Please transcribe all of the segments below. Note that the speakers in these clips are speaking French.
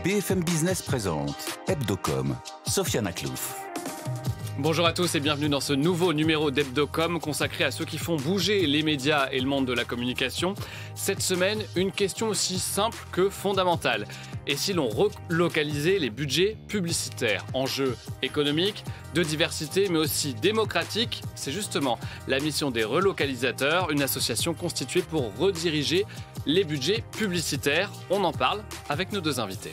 BFM Business présente Hebdocom, Sofiane Aklouf. Bonjour à tous et bienvenue dans ce nouveau numéro d'Hebdocom consacré à ceux qui font bouger les médias et le monde de la communication. Cette semaine, une question aussi simple que fondamentale. Et si l'on relocalisait les budgets publicitaires? Enjeux économiques, de diversité, mais aussi démocratiques. C'est justement la mission des relocalisateurs, une association constituée pour rediriger les budgets publicitaires. On en parle avec nos deux invités.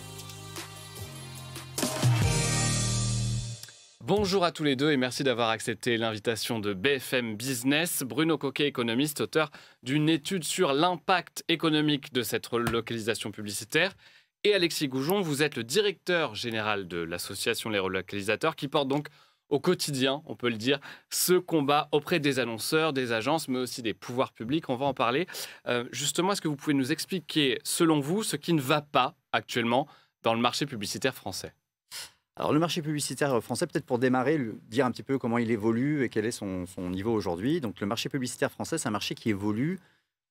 Bonjour à tous les deux et merci d'avoir accepté l'invitation de BFM Business. Bruno Coquet, économiste, auteur d'une étude sur l'impact économique de cette relocalisation publicitaire. Et Alexis Goujon, vous êtes le directeur général de l'association Les Relocalisateurs qui porte donc au quotidien, on peut le dire, ce combat auprès des annonceurs, des agences, mais aussi des pouvoirs publics. On va en parler. Justement, est-ce que vous pouvez nous expliquer, selon vous, ce qui ne va pas actuellement dans le marché publicitaire français ? Alors le marché publicitaire français, peut-être pour démarrer, dire un petit peu comment il évolue et quel est son niveau aujourd'hui. Donc le marché publicitaire français, c'est un marché qui évolue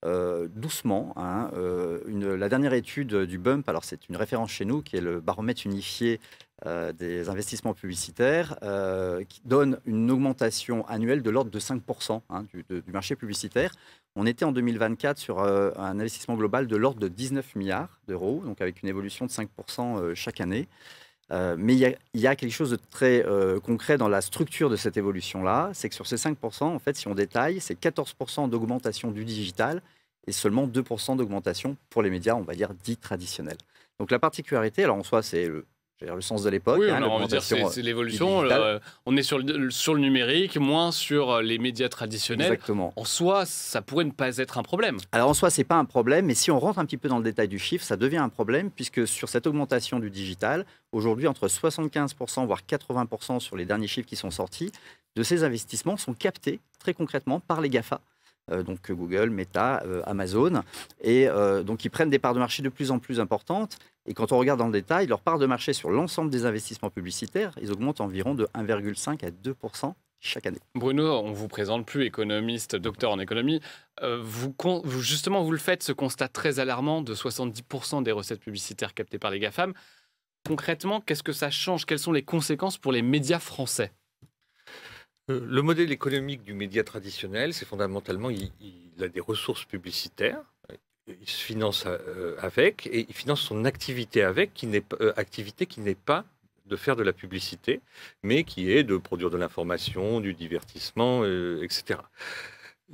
doucement. La dernière étude du BUMP, alors c'est une référence chez nous, qui est le baromètre unifié des investissements publicitaires, qui donne une augmentation annuelle de l'ordre de 5% du marché publicitaire. On était en 2024 sur un investissement global de l'ordre de 19 milliards d'euros, donc avec une évolution de 5% chaque année. Mais il y a quelque chose de très concret dans la structure de cette évolution-là, c'est que sur ces 5%, en fait, si on détaille, c'est 14% d'augmentation du digital et seulement 2% d'augmentation pour les médias, on va dire, dits traditionnels. Donc la particularité, alors en soi, c'est le sens de l'époque. Oui, on va dire c'est l'évolution. On est sur le numérique, moins sur les médias traditionnels. Exactement. En soi, ça pourrait ne pas être un problème. Alors en soi, c'est pas un problème, mais si on rentre un petit peu dans le détail du chiffre, ça devient un problème, puisque sur cette augmentation du digital, aujourd'hui, entre 75% voire 80% sur les derniers chiffres qui sont sortis, de ces investissements sont captés très concrètement par les GAFA. Donc Google, Meta, Amazon, et donc ils prennent des parts de marché de plus en plus importantes. Et quand on regarde dans le détail, leur part de marché sur l'ensemble des investissements publicitaires, ils augmentent environ de 1,5 à 2% chaque année. Bruno, on ne vous présente plus économiste, docteur en économie. Justement, vous le faites, ce constat très alarmant de 70% des recettes publicitaires captées par les GAFAM. Concrètement, qu'est-ce que ça change? Quelles sont les conséquences pour les médias français? Le modèle économique du média traditionnel, c'est fondamentalement, il a des ressources publicitaires, il se finance avec, et il finance son activité avec, activité qui n'est pas de faire de la publicité, mais qui est de produire de l'information, du divertissement, etc.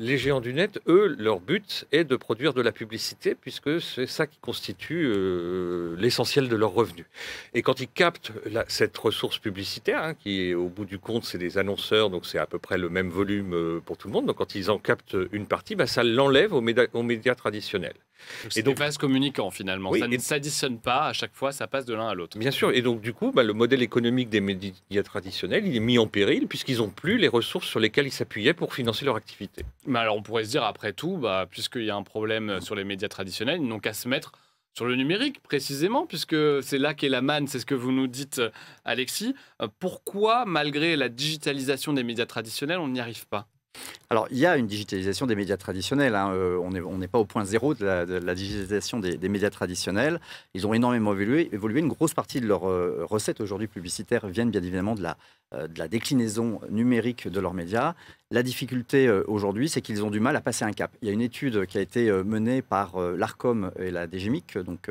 Les géants du net, eux, leur but est de produire de la publicité, puisque c'est ça qui constitue l'essentiel de leurs revenus. Et quand ils captent cette ressource publicitaire, qui au bout du compte, c'est des annonceurs, donc c'est à peu près le même volume pour tout le monde, donc quand ils en captent une partie, ça l'enlève aux médias traditionnels. C'est des vases communicants finalement, oui, ça ne s'additionne pas, à chaque fois ça passe de l'un à l'autre. Bien sûr, et donc du coup, le modèle économique des médias traditionnels, il est mis en péril puisqu'ils n'ont plus les ressources sur lesquelles ils s'appuyaient pour financer leur activité. Mais alors on pourrait se dire après tout, puisqu'il y a un problème sur les médias traditionnels, ils n'ont qu'à se mettre sur le numérique précisément, puisque c'est là qu'est la manne, c'est ce que vous nous dites Alexis. Pourquoi malgré la digitalisation des médias traditionnels, on n'y arrive pas ? Alors, il y a une digitalisation des médias traditionnels. On n'est pas au point zéro de la digitalisation des médias traditionnels. Ils ont énormément évolué. Une grosse partie de leurs recettes aujourd'hui publicitaires viennent bien évidemment de la déclinaison numérique de leurs médias. La difficulté aujourd'hui, c'est qu'ils ont du mal à passer un cap. Il y a une étude qui a été menée par l'ARCOM et la DGMIC, donc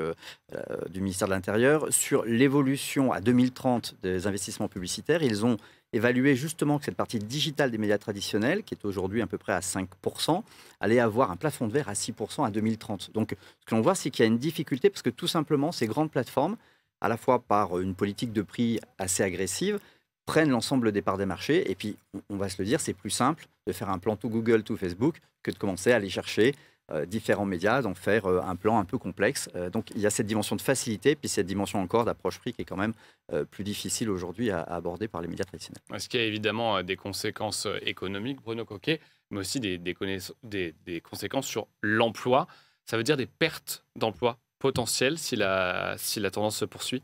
du ministère de l'Intérieur, sur l'évolution à 2030 des investissements publicitaires. Ils ont évalué justement que cette partie digitale des médias traditionnels, qui est aujourd'hui à peu près à 5%, allait avoir un plafond de verre à 6% à 2030. Donc, ce que l'on voit, c'est qu'il y a une difficulté parce que tout simplement, ces grandes plateformes, à la fois par une politique de prix assez agressive, prennent l'ensemble des parts des marchés. Et puis, on va se le dire, c'est plus simple de faire un plan tout Google, tout Facebook, que de commencer à aller chercher différents médias, d'en faire un plan un peu complexe. Donc il y a cette dimension de facilité, puis cette dimension encore d'approche prix qui est quand même plus difficile aujourd'hui à aborder par les médias traditionnels. Est-ce qu'il y a évidemment des conséquences économiques, Bruno Coquet, mais aussi des conséquences sur l'emploi? Ça veut dire des pertes d'emplois potentielles si la tendance se poursuit?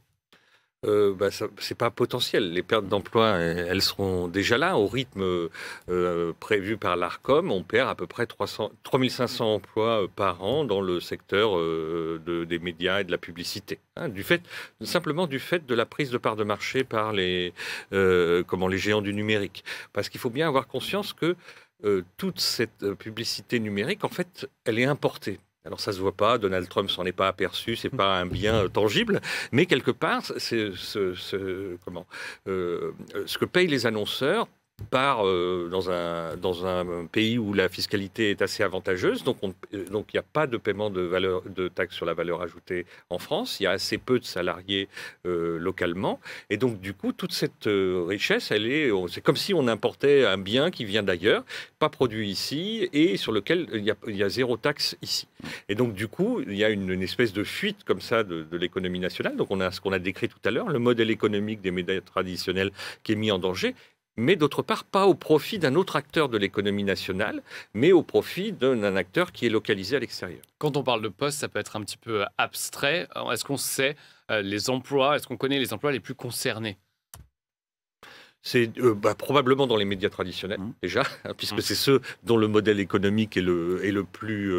C'est pas potentiel. Les pertes d'emploi, elles seront déjà là. Au rythme prévu par l'ARCOM, on perd à peu près 3500 emplois par an dans le secteur des médias et de la publicité. Hein, simplement du fait de la prise de part de marché par les géants du numérique. Parce qu'il faut bien avoir conscience que toute cette publicité numérique, en fait, elle est importée. Alors ça se voit pas, Donald Trump s'en est pas aperçu, c'est pas un bien tangible, mais quelque part, c'est ce que payent les annonceurs dans un pays où la fiscalité est assez avantageuse, donc il n'y a pas de paiement de taxe sur la valeur ajoutée en France, il y a assez peu de salariés localement, et donc du coup toute cette richesse, c'est comme si on importait un bien qui vient d'ailleurs, pas produit ici, et sur lequel il y a zéro taxe ici. Et donc du coup, il y a une espèce de fuite comme ça de l'économie nationale, donc on a ce qu'on a décrit tout à l'heure, le modèle économique des médias traditionnels qui est mis en danger, mais d'autre part, pas au profit d'un autre acteur de l'économie nationale, mais au profit d'un acteur qui est localisé à l'extérieur. Quand on parle de poste, ça peut être un petit peu abstrait. Est-ce qu'on sait est-ce qu'on connaît les emplois les plus concernés? C'est probablement dans les médias traditionnels, déjà, puisque c'est ceux dont le modèle économique est le plus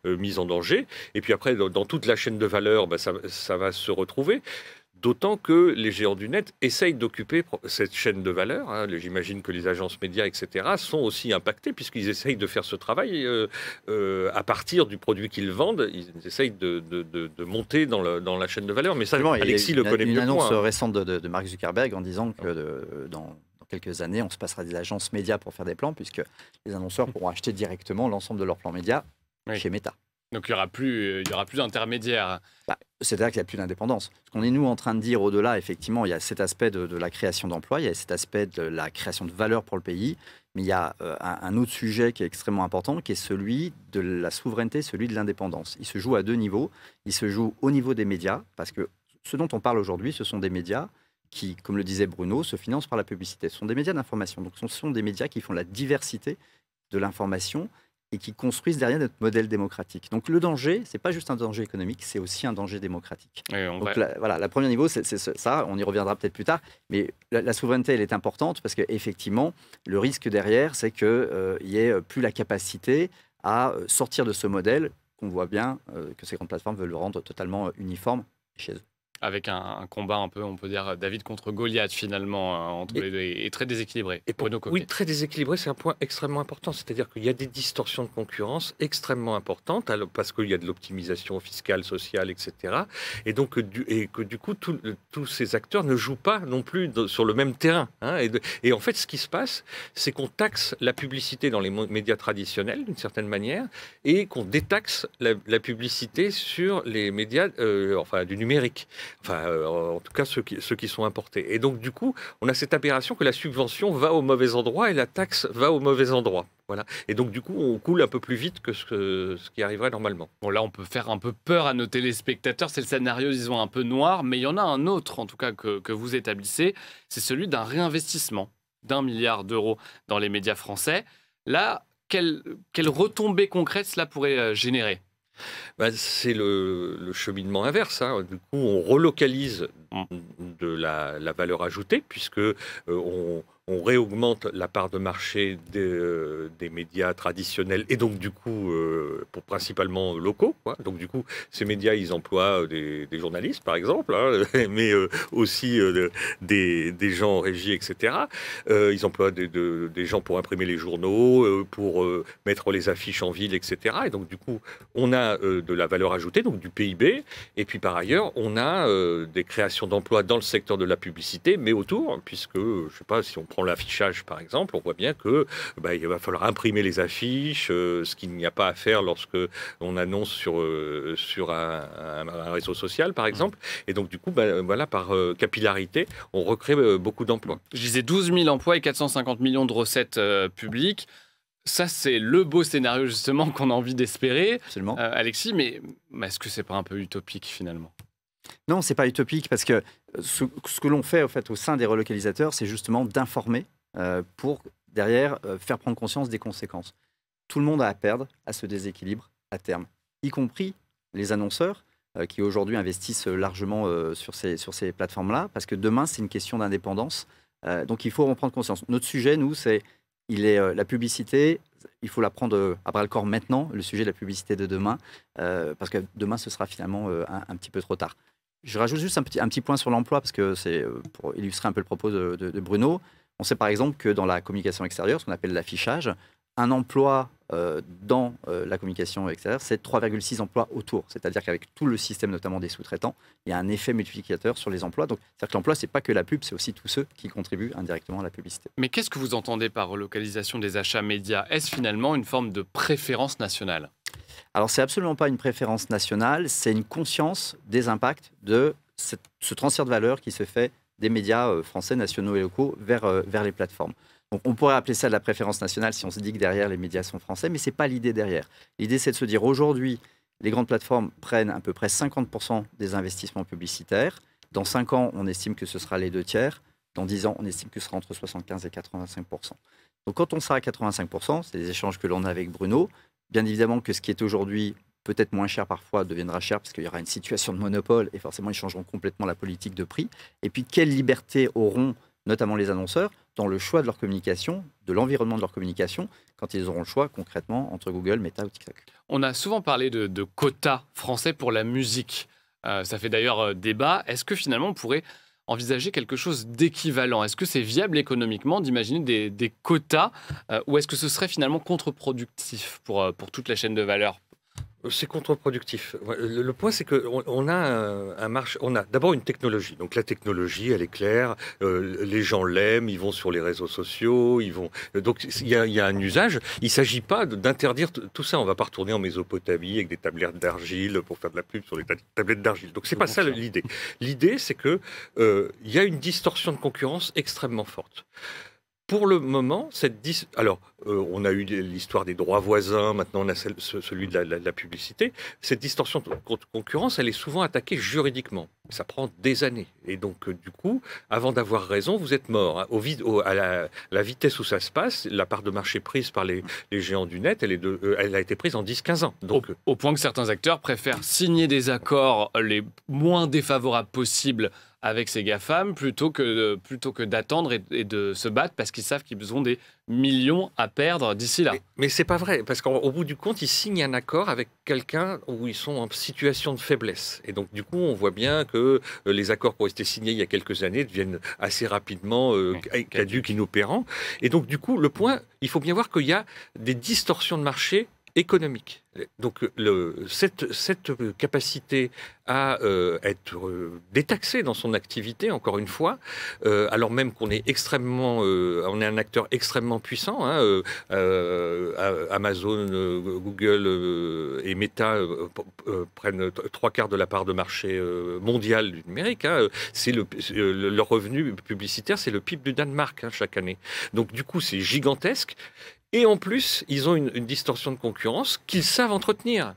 mis en danger. Et puis après, dans toute la chaîne de valeur, ça va se retrouver. D'autant que les géants du net essayent d'occuper cette chaîne de valeur. Hein. J'imagine que les agences médias, etc., sont aussi impactés puisqu'ils essayent de faire ce travail à partir du produit qu'ils vendent. Ils essayent de monter dans la chaîne de valeur. Mais ça, Alexis le connaît mieux que moi. Il y a une annonce récente de Mark Zuckerberg en disant que dans quelques années, on se passera des agences médias pour faire des plans puisque les annonceurs pourront acheter directement l'ensemble de leurs plans médias chez Meta. Donc il n'y aura plus d'intermédiaire. C'est-à-dire qu'il n'y a plus d'indépendance. Ce qu'on est, nous, en train de dire au-delà, effectivement, il y a cet aspect de la création d'emplois, il y a cet aspect de la création de valeur pour le pays, mais il y a un autre sujet qui est extrêmement important, qui est celui de la souveraineté, celui de l'indépendance. Il se joue à deux niveaux. Il se joue au niveau des médias, parce que ce dont on parle aujourd'hui, ce sont des médias qui, comme le disait Bruno, se financent par la publicité. Ce sont des médias d'information. Donc ce sont des médias qui font la diversité de l'information et qui construisent derrière notre modèle démocratique. Donc le danger, ce n'est pas juste un danger économique, c'est aussi un danger démocratique. Donc la première niveau, c'est ça, on y reviendra peut-être plus tard, mais la souveraineté, elle est importante parce qu'effectivement, le risque derrière, c'est qu'il n'y ait plus la capacité à sortir de ce modèle qu'on voit bien que ces grandes plateformes veulent le rendre totalement uniforme chez eux. Avec un combat un peu, on peut dire, David contre Goliath, finalement, entre les deux, et très déséquilibré. Oui, très déséquilibré, c'est un point extrêmement important. C'est-à-dire qu'il y a des distorsions de concurrence extrêmement importantes, parce qu'il y a de l'optimisation fiscale, sociale, etc. Et donc, que du coup, tous ces acteurs ne jouent pas non plus sur le même terrain. Hein. Et en fait, ce qui se passe, c'est qu'on taxe la publicité dans les médias traditionnels, d'une certaine manière, et qu'on détaxe la publicité sur les médias du numérique. En tout cas, ceux qui sont importés. Et donc, du coup, on a cette aberration que la subvention va au mauvais endroit et la taxe va au mauvais endroit. Voilà. Et donc, du coup, on coule un peu plus vite que ce qui arriverait normalement. Bon, là, on peut faire un peu peur à nos téléspectateurs. C'est le scénario, disons, un peu noir. Mais il y en a un autre, en tout cas, que vous établissez. C'est celui d'un réinvestissement d'1 milliard d'euros dans les médias français. Là, quelle retombée concrète cela pourrait générer ? C'est le cheminement inverse. Hein. Du coup, on relocalise de la valeur ajoutée, puisque on réaugmente la part de marché des médias traditionnels et donc du coup principalement locaux. Quoi. Donc du coup, ces médias, ils emploient des journalistes, par exemple, hein, mais aussi des gens en régie, etc. Ils emploient des gens pour imprimer les journaux, pour mettre les affiches en ville, etc. Et donc du coup, on a de la valeur ajoutée, donc du PIB. Et puis par ailleurs, on a des créations d'emplois dans le secteur de la publicité, mais autour, puisque, je ne sais pas, si on prend l'affichage par exemple, on voit bien que il va falloir imprimer les affiches, ce qu'il n'y a pas à faire lorsque on annonce sur un réseau social par exemple. Et donc du coup, par capillarité, on recrée beaucoup d'emplois. Je disais 12 000 emplois et 450 millions de recettes publiques. Ça, c'est le beau scénario justement qu'on a envie d'espérer. Absolument. Alexis, mais est-ce que c'est pas un peu utopique finalement ? Non, c'est pas utopique parce que ce que l'on fait, au sein des relocalisateurs, c'est justement d'informer pour derrière faire prendre conscience des conséquences. Tout le monde a à perdre à ce déséquilibre à terme, y compris les annonceurs, qui aujourd'hui investissent largement sur ces plateformes-là, parce que demain, c'est une question d'indépendance. Donc il faut en prendre conscience. Notre sujet, nous, la publicité, il faut la prendre à bras-le-corps maintenant, le sujet de la publicité de demain, parce que demain, ce sera finalement un petit peu trop tard. Je rajoute juste un petit point sur l'emploi, parce que c'est pour illustrer un peu le propos de Bruno. On sait par exemple que dans la communication extérieure, ce qu'on appelle l'affichage, un emploi dans la communication extérieure, c'est 3,6 emplois autour. C'est-à-dire qu'avec tout le système, notamment des sous-traitants, il y a un effet multiplicateur sur les emplois. Donc, c'est-à-dire que l'emploi, ce n'est pas que la pub, c'est aussi tous ceux qui contribuent indirectement à la publicité. Mais qu'est-ce que vous entendez par relocalisation des achats médias? Est-ce finalement une forme de préférence nationale? Alors, c'est absolument pas une préférence nationale, c'est une conscience des impacts de ce transfert de valeur qui se fait des médias français, nationaux et locaux vers les plateformes. Donc, on pourrait appeler ça de la préférence nationale si on se dit que derrière, les médias sont français, mais ce n'est pas l'idée derrière. L'idée, c'est de se dire aujourd'hui, les grandes plateformes prennent à peu près 50% des investissements publicitaires. Dans 5 ans, on estime que ce sera les 2 tiers. Dans 10 ans, on estime que ce sera entre 75 et 85%. Donc, quand on sera à 85%, c'est des échanges que l'on a avec Bruno. Bien évidemment que ce qui est aujourd'hui peut-être moins cher parfois deviendra cher parce qu'il y aura une situation de monopole et forcément, ils changeront complètement la politique de prix. Et puis, quelle liberté auront notamment les annonceurs, dans le choix de leur communication, de l'environnement de leur communication, quand ils auront le choix concrètement entre Google, Meta ou TikTok. On a souvent parlé de quotas français pour la musique. Ça fait d'ailleurs débat. Est-ce que finalement on pourrait envisager quelque chose d'équivalent? Est-ce que c'est viable économiquement d'imaginer des quotas ou est-ce que ce serait finalement contre-productif pour toute la chaîne de valeur? C'est contre-productif. Le point, c'est qu'on a un marché. On a d'abord une technologie. Donc la technologie, elle est claire. Les gens l'aiment. Ils vont sur les réseaux sociaux. Donc il y a un usage. Il ne s'agit pas d'interdire tout ça. On ne va pas retourner en Mésopotamie avec des tablettes d'argile pour faire de la pub sur les tablettes d'argile. Donc c'est pas ça l'idée. L'idée, c'est que il y a une distorsion de concurrence extrêmement forte. Pour le moment, on a eu l'histoire des droits voisins, maintenant on a celui de la publicité. Cette distorsion de concurrence, elle est souvent attaquée juridiquement. Ça prend des années. Et donc, du coup, avant d'avoir raison, vous êtes mort. À la vitesse où ça se passe, la part de marché prise par les géants du net, elle a été prise en 10-15 ans. Donc, au point que certains acteurs préfèrent signer des accords les moins défavorables possibles avec ces GAFAM plutôt que d'attendre et de se battre parce qu'ils savent qu'ils ont des millions à perdre d'ici là. Mais c'est pas vrai, parce qu'au bout du compte, ils signent un accord avec quelqu'un où ils sont en situation de faiblesse. Et donc, du coup, on voit bien que les accords qui ont été signés il y a quelques années deviennent assez rapidement caducs, inopérants. Et donc, du coup, le point, il faut bien voir qu'il y a des distorsions de marché économique. Donc cette capacité à être détaxé dans son activité, encore une fois, alors même qu'on est on est un acteur extrêmement puissant, Amazon, Google et Meta prennent 3/4 de la part de marché mondial du numérique. C'est leur revenu publicitaire, c'est le PIB du Danemark chaque année. Donc du coup, c'est gigantesque. Et en plus, ils ont une distorsion de concurrence qu'ils savent entretenir.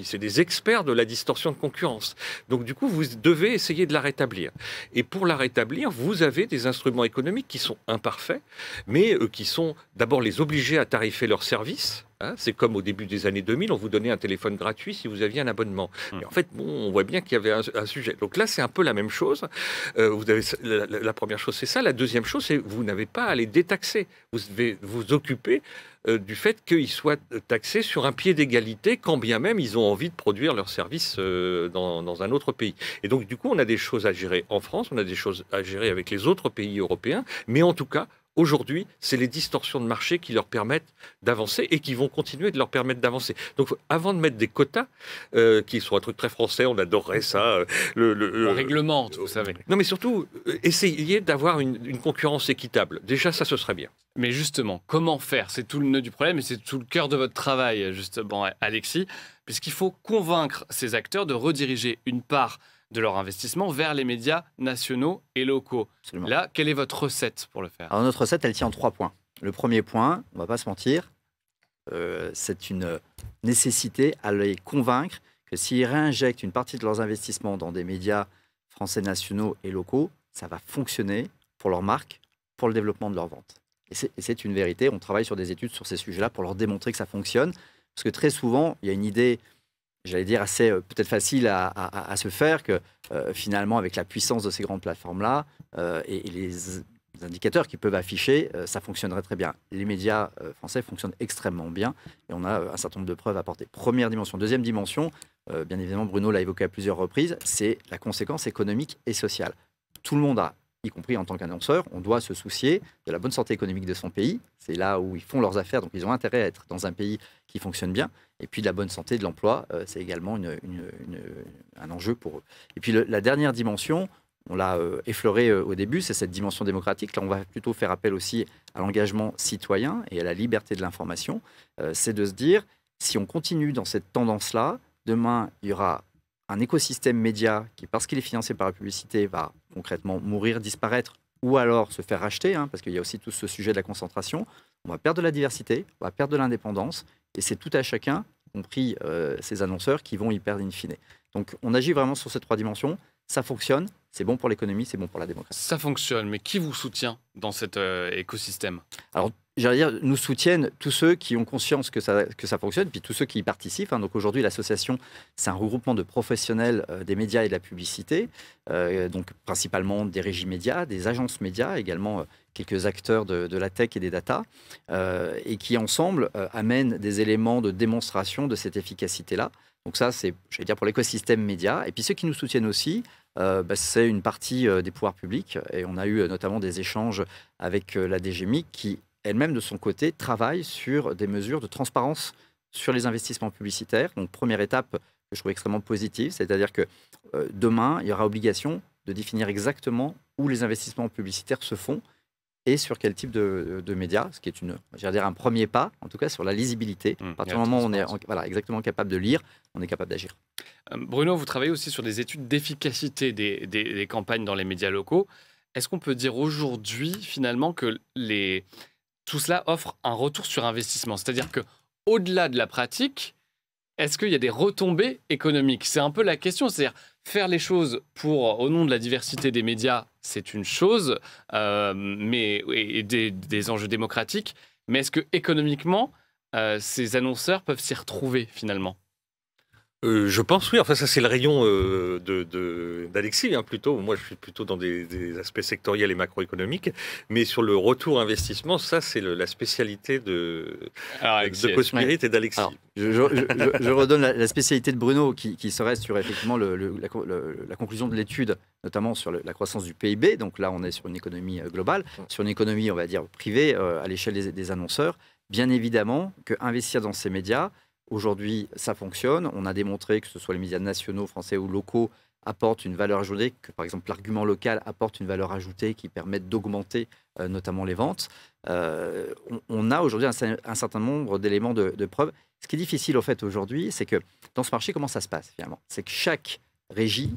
C'est des experts de la distorsion de concurrence. Donc du coup, vous devez essayer de la rétablir. Et pour la rétablir, vous avez des instruments économiques qui sont imparfaits, mais qui sont d'abord les obliger à tarifer leurs services. C'est comme au début des années 2000, on vous donnait un téléphone gratuit si vous aviez un abonnement. Et en fait, on voit bien qu'il y avait un sujet. Donc là, c'est un peu la même chose. La première chose, c'est ça. La deuxième chose, c'est que vous n'avez pas à les détaxer. Vous devez vous occuper du fait qu'ils soient taxés sur un pied d'égalité, quand bien même ils ont envie de produire leurs services dans un autre pays. Et donc, du coup, on a des choses à gérer en France, on a des choses à gérer avec les autres pays européens, mais en tout cas, aujourd'hui, c'est les distorsions de marché qui leur permettent d'avancer et qui vont continuer de leur permettre d'avancer. Donc, avant de mettre des quotas, qui sont un truc très français, on adorerait ça. On réglemente, vous savez. Non, mais surtout, essayer d'avoir une concurrence équitable. Déjà, ça, ce serait bien. Mais justement, comment faire? C'est tout le nœud du problème et c'est tout le cœur de votre travail, justement, Alexis, puisqu'il faut convaincre ces acteurs de rediriger une part de leur investissement vers les médias nationaux et locaux. Absolument. Là, quelle est votre recette pour le faire? Alors notre recette, elle tient en 3 points. Le premier point, on ne va pas se mentir, c'est une nécessité à les convaincre que s'ils réinjectent une partie de leurs investissements dans des médias français nationaux et locaux, ça va fonctionner pour leur marque, pour le développement de leur vente. Et c'est une vérité. On travaille sur des études sur ces sujets-là pour leur démontrer que ça fonctionne. Parce que très souvent, il y a une idée j'allais dire, assez peut-être facile à se faire que finalement, avec la puissance de ces grandes plateformes-là et les indicateurs qu'ils peuvent afficher, ça fonctionnerait très bien. Les médias français fonctionnent extrêmement bien et on a un certain nombre de preuves à apporter. Première dimension. Deuxième dimension, bien évidemment, Bruno l'a évoqué à plusieurs reprises, c'est la conséquence économique et sociale. Tout le monde a, y compris en tant qu'annonceur, on doit se soucier de la bonne santé économique de son pays. C'est là où ils font leurs affaires, donc ils ont intérêt à être dans un pays qui fonctionne bien. Et puis de la bonne santé de l'emploi, c'est également un enjeu pour eux. Et puis la dernière dimension, on l'a effleuré au début, c'est cette dimension démocratique. Là, on va plutôt faire appel aussi à l'engagement citoyen et à la liberté de l'information. C'est de se dire, si on continue dans cette tendance-là, demain, il y aura un écosystème média qui, parce qu'il est financé par la publicité, va concrètement mourir, disparaître, ou alors se faire racheter, parce qu'il y a aussi tout ce sujet de la concentration. On va perdre de la diversité, on va perdre de l'indépendance, et c'est tout à chacun, y compris ces annonceurs, qui vont y perdre in fine. Donc on agit vraiment sur ces trois dimensions. Ça fonctionne, c'est bon pour l'économie, c'est bon pour la démocratie. Ça fonctionne, mais qui vous soutient dans cet écosystème? Alors, j'allais dire, nous soutiennent tous ceux qui ont conscience que ça fonctionne, puis tous ceux qui y participent. Donc aujourd'hui, l'association, c'est un regroupement de professionnels des médias et de la publicité, donc principalement des régies médias, des agences médias, également quelques acteurs de la tech et des data, et qui ensemble amènent des éléments de démonstration de cette efficacité-là. Donc ça, c'est, j'allais dire, pour l'écosystème média. Et puis ceux qui nous soutiennent aussi, c'est une partie des pouvoirs publics. Et on a eu notamment des échanges avec la DGMIC qui, elle-même, de son côté, travaille sur des mesures de transparence sur les investissements publicitaires. Donc première étape que je trouve extrêmement positive, c'est-à-dire que demain, il y aura obligation de définir exactement où les investissements publicitaires se font et sur quel type de médias, ce qui est un premier pas, en tout cas sur la lisibilité. À partir du moment où on est exactement capable de lire, on est capable d'agir. Bruno, vous travaillez aussi sur des études d'efficacité des campagnes dans les médias locaux. Est-ce qu'on peut dire aujourd'hui, finalement, que tout cela offre un retour sur investissement? C'est-à-dire qu'au-delà de la pratique, est-ce qu'il y a des retombées économiques? C'est un peu la question, c'est-à-dire faire les choses au nom de la diversité des médias, c'est une chose, et des enjeux démocratiques, mais est-ce que économiquement, ces annonceurs peuvent s'y retrouver finalement? Je pense oui, enfin ça c'est le rayon d'Alexis plutôt. Moi je suis plutôt dans des aspects sectoriels et macroéconomiques, mais sur le retour investissement, ça c'est la spécialité de Cospirit et d'Alexis. Je redonne la spécialité de Bruno qui serait sur effectivement la conclusion de l'étude, notamment sur la croissance du PIB. Donc là on est sur une économie globale, sur une économie on va dire privée à l'échelle des annonceurs. Bien évidemment qu'investir dans ces médias, aujourd'hui, ça fonctionne. On a démontré que ce soit les médias nationaux, français ou locaux, apportent une valeur ajoutée, que par exemple l'argument local apporte une valeur ajoutée qui permet d'augmenter notamment les ventes. On a aujourd'hui un certain nombre d'éléments de preuve. Ce qui est difficile au fait aujourd'hui, c'est que dans ce marché, comment ça se passe finalement? C'est que chaque régie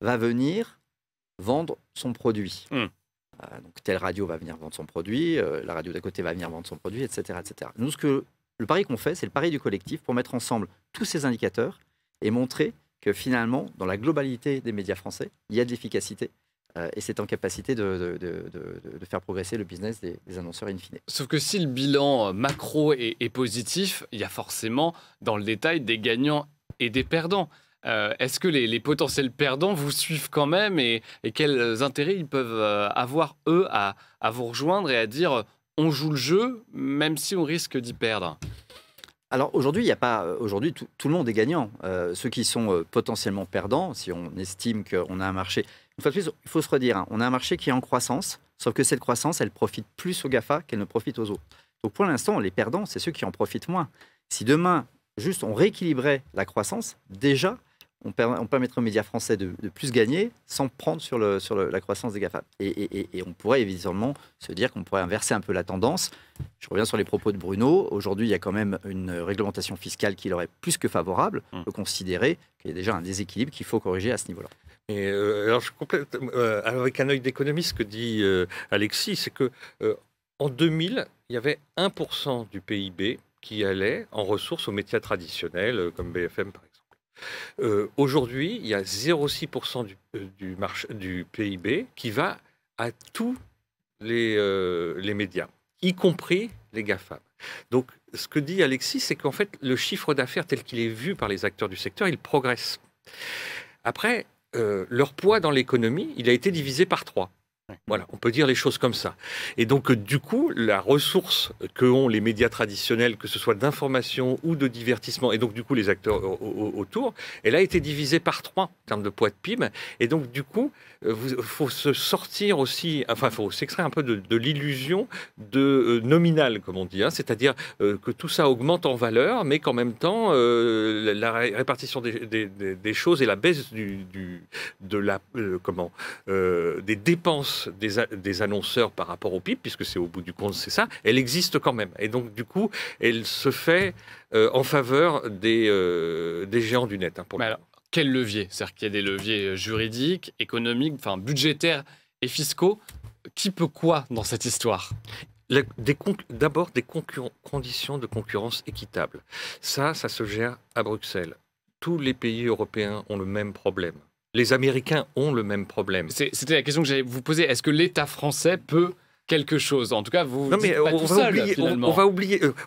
va venir vendre son produit. Donc telle radio va venir vendre son produit, la radio d'à côté va venir vendre son produit, etc. etc. Nous, le pari qu'on fait, c'est le pari du collectif pour mettre ensemble tous ces indicateurs et montrer que finalement, dans la globalité des médias français, il y a de l'efficacité et c'est en capacité de faire progresser le business des annonceurs in fine. Sauf que si le bilan macro est positif, il y a forcément dans le détail des gagnants et des perdants. Est-ce que les potentiels perdants vous suivent quand même et quels intérêts ils peuvent avoir, eux, à vous rejoindre et à dire on joue le jeu, même si on risque d'y perdre? Alors aujourd'hui, il y a pas. Aujourd'hui, tout le monde est gagnant. Ceux qui sont potentiellement perdants, si on estime qu'on a un marché. Une fois de plus, il faut se redire, on a un marché qui est en croissance, sauf que cette croissance, elle profite plus aux GAFA qu'elle ne profite aux autres. Donc pour l'instant, les perdants, c'est ceux qui en profitent moins. Si demain, juste on rééquilibrait la croissance, déjà, on permettrait aux médias français de plus gagner sans prendre sur la croissance des GAFA. Et on pourrait évidemment se dire qu'on pourrait inverser un peu la tendance. Je reviens sur les propos de Bruno. Aujourd'hui, il y a quand même une réglementation fiscale qui leur est plus que favorable. On peut considérer qu'il y a déjà un déséquilibre qu'il faut corriger à ce niveau-là. Et alors, je complète avec un œil d'économiste ce que dit Alexis, c'est que en 2000, il y avait 1% du PIB qui allait en ressources aux médias traditionnels, comme BFM par exemple. Aujourd'hui, il y a 0,6% du PIB qui va à tous les médias, y compris les GAFAM. Donc, ce que dit Alexis, c'est qu'en fait, le chiffre d'affaires tel qu'il est vu par les acteurs du secteur, il progresse. Après, leur poids dans l'économie, il a été divisé par 3. Voilà, on peut dire les choses comme ça. Et donc, du coup, la ressource que ont les médias traditionnels, que ce soit d'information ou de divertissement, et donc, du coup, les acteurs autour, elle a été divisée par 3 en termes de poids de PIB. Et donc, du coup, il faut se sortir aussi, enfin, il faut s'extraire un peu de l'illusion nominale, comme on dit, hein, c'est-à-dire que tout ça augmente en valeur, mais qu'en même temps, la répartition des choses et la baisse des dépenses des annonceurs par rapport au PIB, puisque c'est au bout du compte, c'est ça, elle existe quand même. Et donc, du coup, elle se fait en faveur des géants du net. Hein, Mais alors, quel levier? C'est-à-dire qu'il y a des leviers juridiques, économiques, enfin budgétaires et fiscaux. Qui peut quoi dans cette histoire? D'abord, des conditions de concurrence équitables. Ça se gère à Bruxelles. Tous les pays européens ont le même problème. Les Américains ont le même problème. C'était la question que j'allais vous poser. Est-ce que l'État français peut quelque chose? En tout cas, vous non, mais dites pas tout seul, finalement.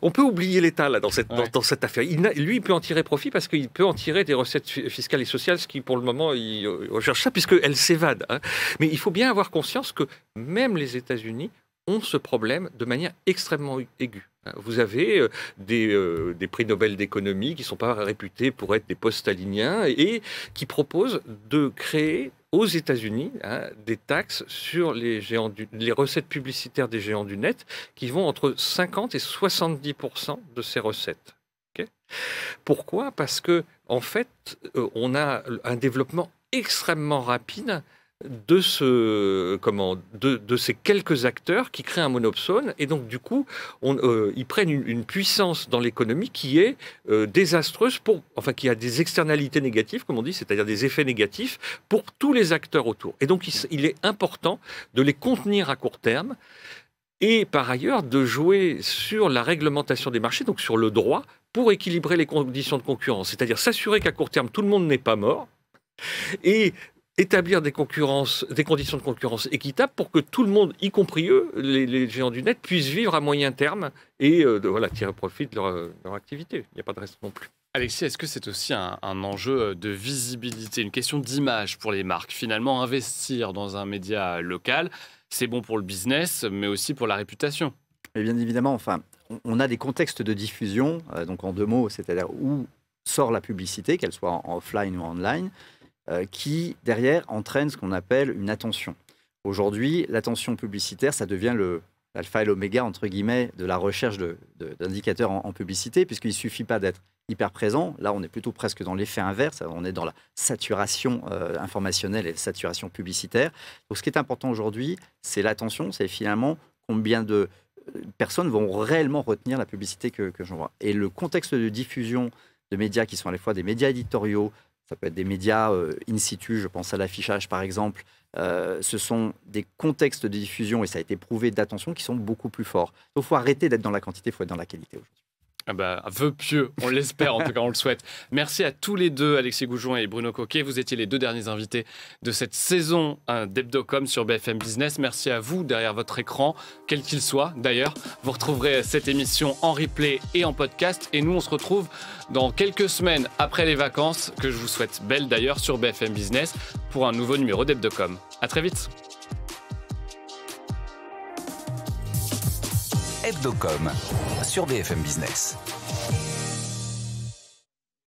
On peut oublier l'État là dans cette affaire. Lui, il peut en tirer profit parce qu'il peut en tirer des recettes fiscales et sociales, ce qui, pour le moment, il recherche ça, puisqu'elles s'évadent. Hein. Mais il faut bien avoir conscience que même les États-Unis ont ce problème de manière extrêmement aiguë. Vous avez des prix Nobel d'économie qui ne sont pas réputés pour être des post-staliniens et qui proposent de créer aux États-Unis des taxes sur les recettes publicitaires des géants du net qui vont entre 50 et 70% de ces recettes. Okay. Pourquoi? Parce que en fait, on a un développement extrêmement rapide de ces quelques acteurs qui créent un monopsone, et donc du coup ils prennent une puissance dans l'économie qui est désastreuse, qui a des externalités négatives, comme on dit, c'est-à-dire des effets négatifs pour tous les acteurs autour. Et donc il est important de les contenir à court terme, et par ailleurs de jouer sur la réglementation des marchés, donc sur le droit, pour équilibrer les conditions de concurrence, c'est-à-dire s'assurer qu'à court terme tout le monde n'est pas mort, et établir des conditions de concurrence équitables pour que tout le monde, y compris eux, les géants du net, puissent vivre à moyen terme et tirer profit de leur activité. Il n'y a pas de reste non plus. Alexis, est-ce que c'est aussi un enjeu de visibilité, une question d'image pour les marques? Finalement, investir dans un média local, c'est bon pour le business, mais aussi pour la réputation. Et bien évidemment, enfin, on a des contextes de diffusion, donc en 2 mots, c'est-à-dire où sort la publicité, qu'elle soit en offline ou online, qui, derrière, entraîne ce qu'on appelle une attention. Aujourd'hui, l'attention publicitaire, ça devient l'alpha et l'oméga, entre guillemets, de la recherche d'indicateurs en publicité, puisqu'il ne suffit pas d'être hyper présent. Là, on est plutôt presque dans l'effet inverse. On est dans la saturation informationnelle et la saturation publicitaire. Donc, ce qui est important aujourd'hui, c'est l'attention. C'est finalement combien de personnes vont réellement retenir la publicité que j'envoie. Et le contexte de diffusion de médias qui sont à la fois des médias éditoriaux, ça peut être des médias in situ, je pense à l'affichage par exemple. Ce sont des contextes de diffusion, et ça a été prouvé, d'attention qui sont beaucoup plus forts. Donc il faut arrêter d'être dans la quantité, il faut être dans la qualité aujourd'hui. Ah bah, vœu pieux, on l'espère, en tout cas on le souhaite. Merci à tous les deux, Alexis Goujon et Bruno Coquet. Vous étiez les 2 derniers invités de cette saison d'Hebdocom sur BFM Business. Merci à vous derrière votre écran, quel qu'il soit d'ailleurs. Vous retrouverez cette émission en replay et en podcast. Et nous, on se retrouve dans quelques semaines après les vacances, que je vous souhaite belles d'ailleurs, sur BFM Business pour un nouveau numéro d'Hebdocom. À très vite. Hebdocom sur BFM Business.